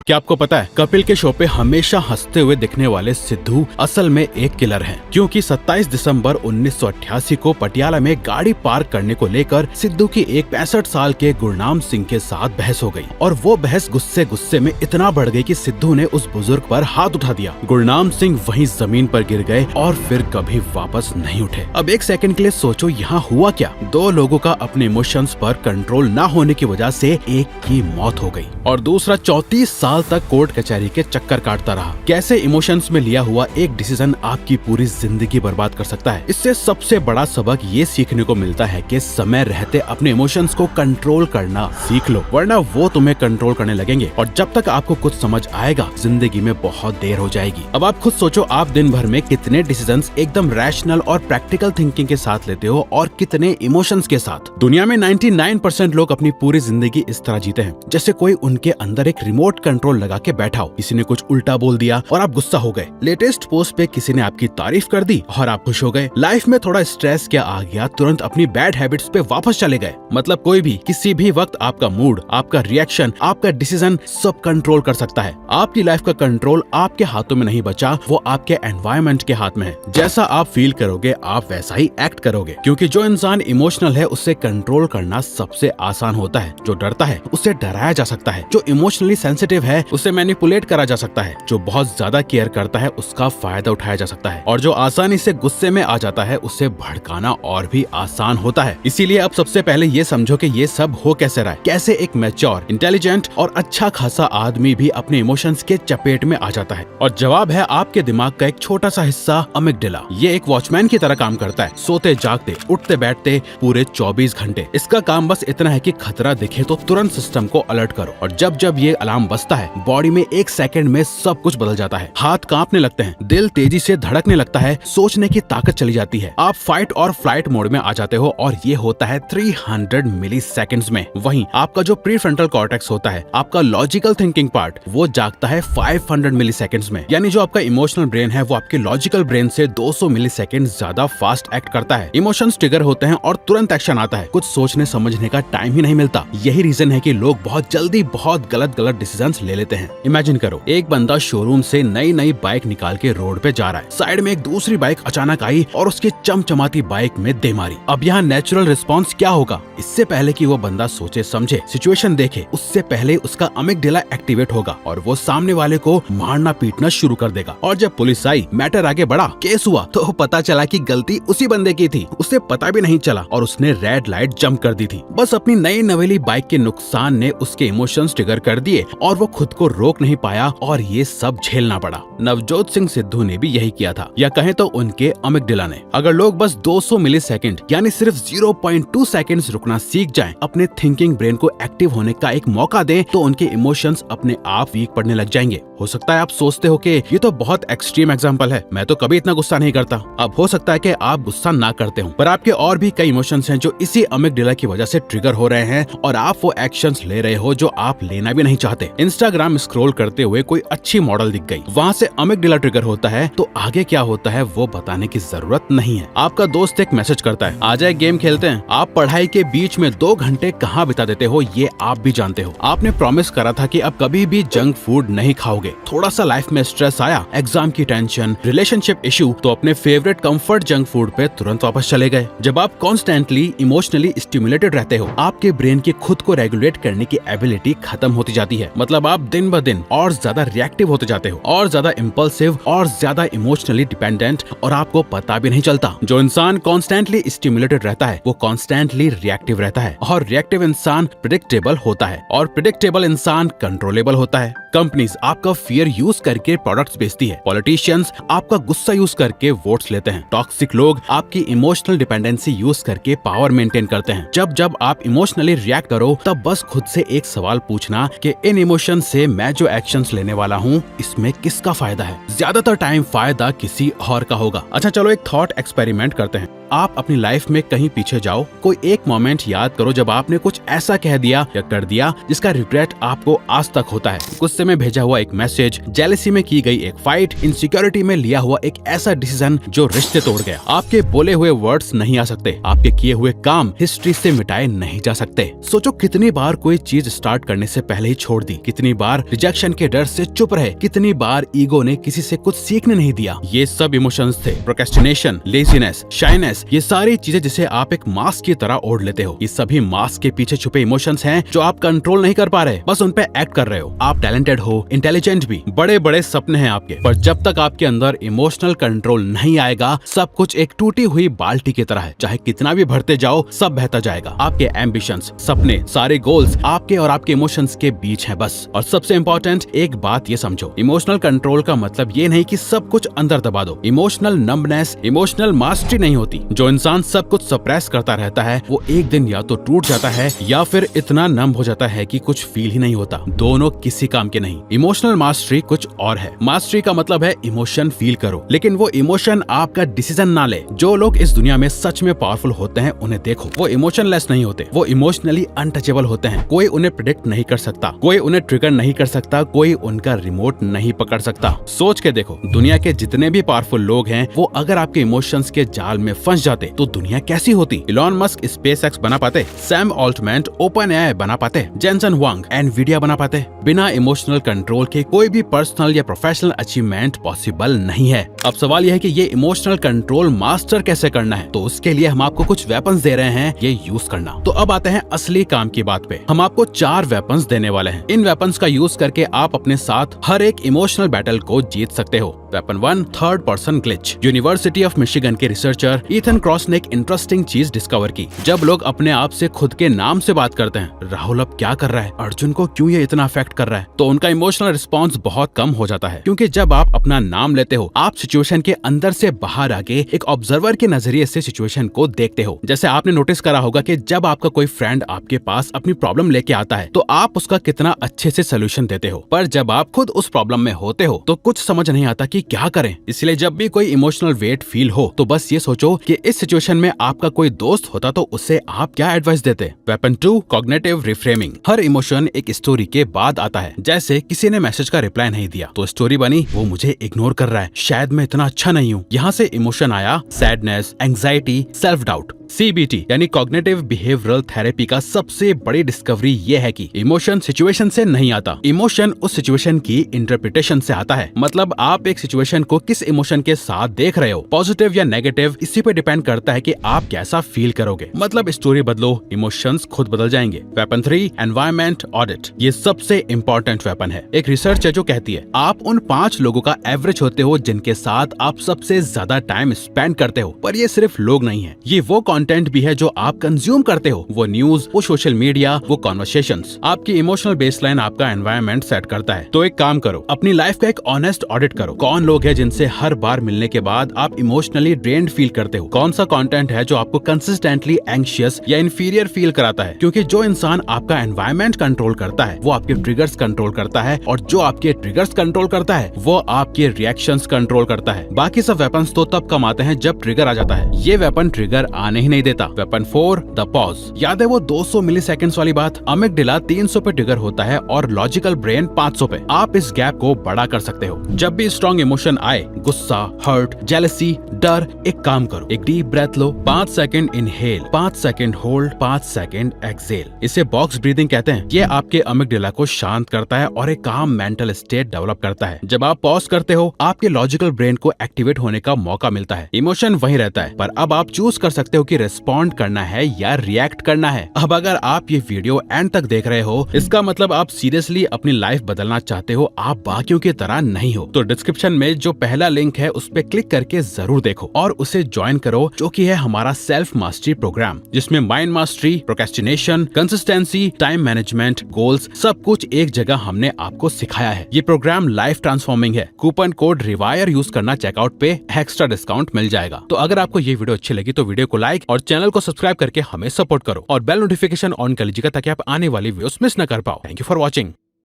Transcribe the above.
क्या आपको पता है कपिल के शो पे हमेशा हंसते हुए दिखने वाले सिद्धू असल में एक किलर हैं, क्योंकि 27 दिसंबर 1988 को पटियाला में गाड़ी पार्क करने को लेकर सिद्धू की एक 65 साल के गुरनाम सिंह के साथ बहस हो गई और वो बहस गुस्से में इतना बढ़ गई कि सिद्धू ने उस बुजुर्ग पर हाथ उठा दिया। गुरनाम सिंह वहीं जमीन पर गिर गए और फिर कभी वापस नहीं उठे। अब एक सेकंड के लिए सोचो, यहाँ हुआ क्या? दो लोगों का अपने इमोशंस पर कंट्रोल न होने की वजह से एक की मौत हो गई और दूसरा 34 साल तक कोर्ट कचहरी के चक्कर काटता रहा। कैसे इमोशंस में लिया हुआ एक डिसीजन आपकी पूरी जिंदगी बर्बाद कर सकता है। इससे सबसे बड़ा सबक ये सीखने को मिलता है कि समय रहते अपने इमोशंस को कंट्रोल करना सीख लो, वरना वो तुम्हें कंट्रोल करने लगेंगे और जब तक आपको कुछ समझ आएगा जिंदगी में बहुत देर हो जाएगी। अब आप खुद सोचो, आप दिन भर में कितने डिसीजंस एकदम रैशनल और प्रैक्टिकल थिंकिंग के साथ लेते हो और कितने इमोशंस के साथ। दुनिया में 99% लोग अपनी पूरी जिंदगी इस तरह जीते हैं जैसे कोई उनके अंदर एक रिमोट कंट्रोल लगा के बैठा हो। किसी ने कुछ उल्टा बोल दिया और आप गुस्सा हो गए। लेटेस्ट पोस्ट पे किसी ने आपकी तारीफ कर दी और आप खुश हो गए। लाइफ में थोड़ा स्ट्रेस क्या आ गया, तुरंत अपनी बैड हैबिट्स पे वापस चले गए। मतलब कोई भी किसी भी वक्त आपका मूड, आपका रिएक्शन, आपका डिसीजन सब कंट्रोल कर सकता है। आपकी लाइफ का कंट्रोल आपके हाथों में नहीं बचा, वो आपके एनवायरनमेंट के हाथ में है। जैसा आप फील करोगे आप वैसा ही एक्ट करोगे, क्योंकि जो इंसान इमोशनल है उससे कंट्रोल करना सबसे आसान होता है। जो डरता है उससे डराया जा सकता है, जो इमोशनली सेंसिटिव है उसे मैनिपुलेट करा जा सकता है, जो बहुत ज्यादा केयर करता है उसका फायदा उठाया जा सकता है और जो आसानी से गुस्से में आ जाता है उसे भड़काना और भी आसान होता है। इसीलिए अब सबसे पहले ये समझो कि ये सब हो कैसे रहा है, कैसे एक मैच्योर, इंटेलिजेंट और अच्छा खासा आदमी भी अपने इमोशंस के चपेट में आ जाता है। और जवाब है आपके दिमाग का एक छोटा सा हिस्सा, अमिगडाला। ये एक वॉचमैन की तरह काम करता है, सोते जागते उठते बैठते पूरे 24 घंटे। इसका काम बस इतना है कि खतरा दिखे तो तुरंत सिस्टम को अलर्ट करो और जब जब ये अलार्म बजता है बॉडी में एक सेकंड में सब कुछ बदल जाता है। हाथ कांपने लगते हैं, दिल तेजी से धड़कने लगता है, सोचने की ताकत चली जाती है। आप फाइट और फ्लाइट मोड में आ जाते हो और ये होता है 300 मिली सेकेंड्स में। वहीं आपका जो प्रीफ्रंटल कॉर्टेक्स होता है, आपका लॉजिकल थिंकिंग पार्ट, वो जागता है 500 मिली सेकेंड्स में। यानी जो आपका इमोशनल ब्रेन है वो आपके लॉजिकल ब्रेन से 200 मिली सेकेंड ज्यादा फास्ट एक्ट करता है। इमोशंस ट्रिगर होते हैं और तुरंत एक्शन आता है, कुछ सोचने समझने का टाइम ही नहीं मिलता। यही रीजन है कि लोग बहुत जल्दी बहुत गलत डिसीजंस ले लेते हैं। इमेजिन करो, एक बंदा शोरूम से नई बाइक निकाल के रोड पे जा रहा है। साइड में एक दूसरी बाइक अचानक आई और उसकी चमचमाती बाइक में दे मारी। अब यहाँ नेचुरल रिस्पॉन्स क्या होगा? इससे पहले कि वो बंदा सोचे समझे, सिचुएशन देखे, उससे पहले उसका अमिगडाला एक्टिवेट होगा और वो सामने वाले को मारना पीटना शुरू कर देगा। और जब पुलिस आई, मैटर आगे बढ़ा, केस हुआ, तो पता चला कि गलती उसी बंदे की थी। उसे पता भी नहीं चला और उसने रेड लाइट जंप कर दी थी। बस अपनी नई नवेली बाइक के नुकसान ने उसके इमोशंस ट्रिगर कर दिए और वो खुद को रोक नहीं पाया और ये सब झेलना पड़ा। नवजोत सिंह सिद्धू ने भी यही किया था, या कहें तो उनके अमिगडाला ने। अगर लोग बस 200 मिली सेकेंड यानी सिर्फ 0.2 सेकेंड्स रुकना सीख जाएं, अपने थिंकिंग ब्रेन को एक्टिव होने का एक मौका दें, तो उनके इमोशंस अपने आप वीक पड़ने लग जाएंगे। हो सकता है आप सोचते हो कि ये तो बहुत एक्सट्रीम एग्जांपल है, मैं तो कभी इतना गुस्सा नहीं करता। अब हो सकता है कि आप गुस्सा ना करते हो, पर आपके और भी कई इमोशंस हैं जो इसी अमिगडाला की वजह से ट्रिगर हो रहे हैं और आप वो एक्शंस ले रहे हो जो आप लेना भी नहीं चाहते। इंस्टाग्राम स्क्रॉल करते हुए कोई अच्छी मॉडल दिख गई, वहाँ से अमिगडाला ट्रिगर होता है, तो आगे क्या होता है वो बताने की जरूरत नहीं है। आपका दोस्त एक मैसेज करता है, आ जाए गेम खेलते हैं। आप पढ़ाई के बीच में 2 घंटे कहाँ बिता देते हो ये आप भी जानते हो। आपने प्रॉमिस करा था कि अब कभी भी जंक फूड नहीं खाओगे। थोड़ा सा लाइफ में स्ट्रेस आया, एग्जाम की टेंशन, रिलेशनशिप इशू, तो अपने फेवरेट कंफर्ट जंक फूड पे तुरंत वापस चले गए। जब आप कॉन्स्टेंटली इमोशनली स्टिमुलेटेड रहते हो, आपके ब्रेन की खुद को रेगुलेट करने की एबिलिटी खत्म होती जाती है। मतलब आप दिन ब दिन और ज्यादा रिएक्टिव होते जाते हो, और ज्यादा इम्पल्सिव और ज्यादा इमोशनली डिपेंडेंट, और आपको पता भी नहीं चलता। जो इंसान कॉन्स्टेंटली स्टिमुलेटेड रहता है वो कॉन्स्टेंटली रिएक्टिव रहता है, और रिएक्टिव इंसान प्रेडिक्टेबल होता है, और प्रेडिक्टेबल इंसान कंट्रोलेबल होता है। कंपनीज आपका फियर यूज करके प्रोडक्ट्स बेचती है, पॉलिटिशियंस आपका गुस्सा यूज करके वोट्स लेते हैं, टॉक्सिक लोग आपकी इमोशनल डिपेंडेंसी यूज करके पावर मेंटेन करते हैं। जब आप इमोशनली रिएक्ट करो तब बस खुद से एक सवाल पूछना कि इन इमोशन से मैं जो एक्शंस लेने वाला हूँ इसमें किसका फायदा है। ज्यादातर टाइम फायदा किसी और का होगा। अच्छा चलो एक थॉट एक्सपेरिमेंट करते हैं। आप अपनी लाइफ में कहीं पीछे जाओ, कोई एक मोमेंट याद करो जब आपने कुछ ऐसा कह दिया या कर दिया जिसका रिग्रेट आपको आज तक होता है। गुस्से में भेजा हुआ एक मैसेज, जेलसी में की गई एक फाइट, इनसिक्योरिटी में लिया हुआ एक ऐसा डिसीजन जो रिश्ते तोड़ गया। आपके बोले हुए वर्ड्स नहीं आ सकते, आपके किए हुए काम हिस्ट्री से मिटाए नहीं जा सकते। सोचो कितनी बार कोई चीज स्टार्ट करने से पहले ही छोड़ दी, कितनी बार रिजेक्शन के डर से चुप रहे, कितनी बार ईगो ने किसी से कुछ सीखने नहीं दिया। ये सब इमोशंस थे। प्रोक्रेस्टिनेशन, लेजीनेस, शाइनेस, ये सारी चीजें जिसे आप एक मास्क की तरह ओढ़ लेते हो। ये सभी मास्क के पीछे छुपे इमोशंस हैं जो आप कंट्रोल नहीं कर पा रहे, बस उन पे एक्ट कर रहे हो। आप टैलेंटेड हो, इंटेलिजेंट भी, बड़े बड़े सपने हैं आपके, पर जब तक आपके अंदर इमोशनल कंट्रोल नहीं आएगा, सब कुछ एक टूटी हुई बाल्टी की तरह है। चाहे कितना भी भरते जाओ, सब बहता जाएगा। आपके एम्बिशंस, सपने, सारे गोल्स आपके और आपके इमोशंस के बीच हैं बस। और सबसे इम्पोर्टेंट एक बात ये समझो, इमोशनल कंट्रोल का मतलब ये नहीं कि सब कुछ अंदर दबा दो। इमोशनल नंबनेस, इमोशनल मास्टरी नहीं होती। जो इंसान सब कुछ सप्रेस करता रहता है वो एक दिन या तो टूट जाता है या फिर इतना नम हो जाता है कि कुछ फील ही नहीं होता। दोनों किसी काम के नहीं। इमोशनल मास्टरी कुछ और है। मास्टरी का मतलब है इमोशन फील करो, लेकिन वो इमोशन आपका डिसीजन ना ले। जो लोग इस दुनिया में सच में पावरफुल होते हैं उन्हें देखो, वो इमोशनलेस नहीं होते, वो इमोशनली अनटचेबल होते हैं। कोई उन्हें प्रिडिक्ट नहीं कर सकता, कोई उन्हें ट्रिगर नहीं कर सकता, कोई उनका रिमोट नहीं पकड़ सकता। सोच के देखो, दुनिया के जितने भी पावरफुल लोग हैं वो अगर आपके इमोशंस के जाल में फंस जाते तो दुनिया कैसी होती। इलॉन मस्क स्पेसएक्स बना पाते, सैम ऑल्टमैन ओपनएआई बना पाते, जेनसन हुआंग एनवीडिया बना पाते। बिना इमोशनल कंट्रोल के कोई भी पर्सनल या प्रोफेशनल अचीवमेंट पॉसिबल नहीं है। अब सवाल यह है कि ये इमोशनल कंट्रोल मास्टर कैसे करना है, तो उसके लिए हम आपको कुछ वेपन्स दे रहे हैं, ये यूज करना। तो अब आते हैं असली काम की बात पे। हम आपको 4 वेपन्स देने वाले हैं। इन वेपन्स का यूज करके आप अपने साथ हर एक इमोशनल बैटल को जीत सकते हो। Weapon 1, third person glitch. University of Michigan के रिसर्चर ईथन क्रॉस ने एक इंटरेस्टिंग चीज डिस्कवर की। जब लोग अपने आप से खुद के नाम से बात करते हैं, राहुल अब क्या कर रहा है, अर्जुन को क्यों ये इतना अफेक्ट कर रहा है, तो उनका इमोशनल रिस्पॉन्स बहुत कम हो जाता है। क्योंकि जब आप अपना नाम लेते हो, आप सिचुएशन के अंदर से बाहर आके एक ऑब्जर्वर के नजरिए से सिचुएशन को देखते हो। जैसे आपने नोटिस करा होगा कि जब आपका कोई फ्रेंड आपके पास अपनी प्रॉब्लम लेके आता है तो आप उसका कितना अच्छे से सोल्यूशन देते हो, पर जब आप खुद उस प्रॉब्लम में होते हो तो कुछ समझ नहीं आता कि क्या करें। इसलिए जब भी कोई इमोशनल वेट फील हो तो बस ये सोचो कि इस सिचुएशन में आपका कोई दोस्त होता तो उससे आप क्या एडवाइस देते। Weapon 2, cognitive reframing. हर इमोशन एक स्टोरी के बाद आता है। जैसे किसी ने मैसेज का रिप्लाई नहीं दिया तो स्टोरी बनी वो मुझे इग्नोर कर रहा है, शायद मैं इतना अच्छा नहीं हूँ। यहाँ से इमोशन आया sadness, anxiety, self doubt. CBT यानी कॉग्निटिव बिहेवियरल थेरेपी का सबसे बड़ी डिस्कवरी ये है कि इमोशन सिचुएशन से नहीं आता, इमोशन उस सिचुएशन की इंटरप्रिटेशन से आता है। मतलब आप एक सिचुएशन को किस इमोशन के साथ देख रहे हो, पॉजिटिव या नेगेटिव, इसी पे डिपेंड करता है कि आप कैसा फील करोगे। मतलब स्टोरी बदलो, इमोशंस खुद बदल जाएंगे। Weapon 3, environment audit. ये सबसे इंपॉर्टेंट वेपन है। एक रिसर्च है जो कहती है आप उन 5 लोगों का एवरेज होते हो जिनके साथ आप सबसे ज्यादा टाइम स्पेंड करते हो। पर ये सिर्फ लोग नहीं है, ये वो कंटेंट भी है जो आप कंज्यूम करते हो, वो न्यूज, वो सोशल मीडिया, वो कॉन्वर्सेशंस। आपकी इमोशनल बेसलाइन आपका एनवायरनमेंट सेट करता है। तो एक काम करो, अपनी लाइफ का एक ऑनेस्ट ऑडिट करो। कौन लोग हैं जिनसे हर बार मिलने के बाद आप इमोशनली ड्रेन्ड फील करते हो? कौन सा कंटेंट है जो आपको कंसिस्टेंटली एंग्शियस या इंफीरियर फील कराता है? क्योंकि जो इंसान आपका एनवायरनमेंट कंट्रोल करता है वो आपके ट्रिगर्स कंट्रोल करता है, और जो आपके ट्रिगर्स कंट्रोल करता है वो आपके रिएक्शंस कंट्रोल करता है। बाकी सब वेपन्स तो तब कम आते हैं जब ट्रिगर आ जाता है। ये वेपन ट्रिगर आने ही नहीं देता। Weapon 4, the pause. याद है वो 200 मिलीसेकंड्स वाली बात? अमिगडाला 300 पे ट्रिगर होता है और लॉजिकल ब्रेन 500 पे। आप इस गैप को बड़ा कर सकते हो। जब भी स्ट्रॉन्ग इमोशन आए, गुस्सा, हर्ट, जेलसी, डर, एक काम करो, एक डीप ब्रेथ लो, 5 second inhale, 5 second hold, 5 second exhale. इसे बॉक्स ब्रीदिंग कहते हैं। ये आपके अमिगडाला को शांत करता है और एक काम मेंटल स्टेट डेवलप करता है। जब आप पॉज करते हो, आपके लॉजिकल ब्रेन को एक्टिवेट होने का मौका मिलता है। इमोशन वही रहता है, पर अब आप चूज कर सकते हो कि रिस्पॉन्ड करना है या रिएक्ट करना है। अब अगर आप ये वीडियो एंड तक देख रहे हो, इसका मतलब आप सीरियसली अपनी लाइफ बदलना चाहते हो, आप बाकियों की तरह नहीं हो। तो डिस्क्रिप्शन में जो पहला लिंक है उस पे क्लिक करके जरूर देखो और उसे ज्वाइन करो, जो कि है हमारा सेल्फ मास्टरी प्रोग्राम, जिसमें mind mastery, procrastination, consistency, time management, goals, सब कुछ एक जगह हमने आपको सिखाया है। ये प्रोग्राम लाइफ ट्रांसफॉर्मिंग है। कूपन कोड रिवायर यूज करना चेकआउट पे एक्स्ट्रा डिस्काउंट मिल जाएगा। तो अगर आपको ये वीडियो अच्छी लगी तो वीडियो को लाइक और चैनल को सब्सक्राइब करके हमें सपोर्ट करो और बेल नोटिफिकेशन ऑन कर लीजिएगा ताकि आप आने वाली वीडियोस मिस न कर पाओ। Thank you for watching.